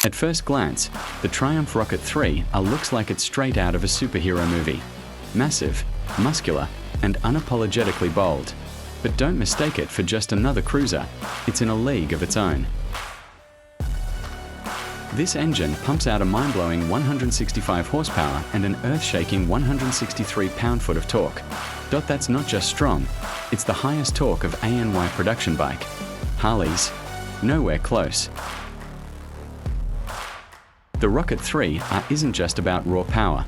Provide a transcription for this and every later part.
At first glance, the Triumph Rocket 3 looks like it's straight out of a superhero movie. Massive, muscular, and unapologetically bold. But don't mistake it for just another cruiser, it's in a league of its own. This engine pumps out a mind-blowing 165 horsepower and an earth-shaking 163 pound-foot of torque. That's not just strong, it's the highest torque of ANY production bike. Harleys, nowhere close. The Rocket 3 isn't just about raw power.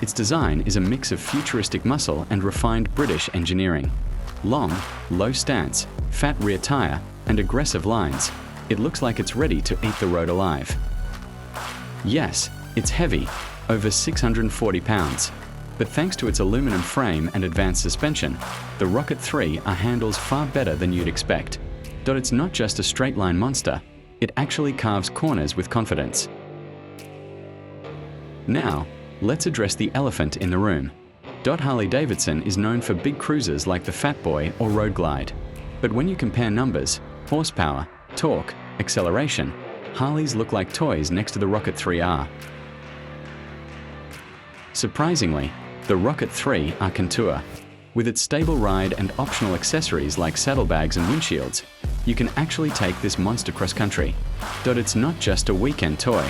Its design is a mix of futuristic muscle and refined British engineering. Long, low stance, fat rear tire, and aggressive lines, it looks like it's ready to eat the road alive. Yes, it's heavy, over 640 pounds. But thanks to its aluminum frame and advanced suspension, the Rocket 3 handles far better than you'd expect. It's not just a straight-line monster, it actually carves corners with confidence. Now, let's address the elephant in the room. Harley-Davidson is known for big cruisers like the Fat Boy or Road Glide. But when you compare numbers, horsepower, torque, acceleration, Harleys look like toys next to the Rocket 3R. Surprisingly, the Rocket 3 can tour. With its stable ride and optional accessories like saddlebags and windshields, you can actually take this monster cross-country. It's not just a weekend toy.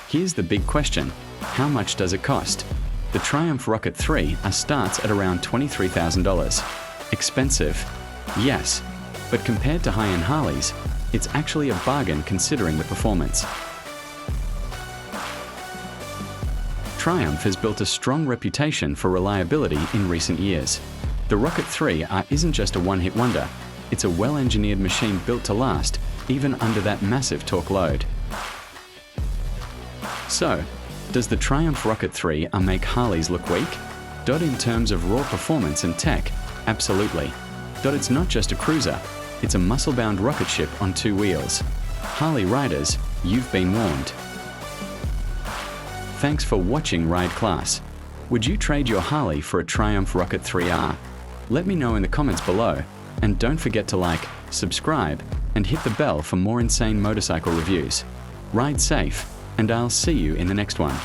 Here's the big question, how much does it cost? The Triumph Rocket 3 starts at around $23,000. Expensive? Yes, but compared to high-end Harleys, it's actually a bargain considering the performance. Triumph has built a strong reputation for reliability in recent years. The Rocket 3 isn't just a one-hit wonder, it's a well-engineered machine built to last, even under that massive torque load. So, does the Triumph Rocket 3 make Harleys look weak? In terms of raw performance and tech, absolutely. It's not just a cruiser, it's a muscle-bound rocket ship on two wheels. Harley riders, you've been warned. Thanks for watching Ride Class. Would you trade your Harley for a Triumph Rocket 3R? Let me know in the comments below, and don't forget to like, subscribe, and hit the bell for more insane motorcycle reviews. Ride safe, and I'll see you in the next one.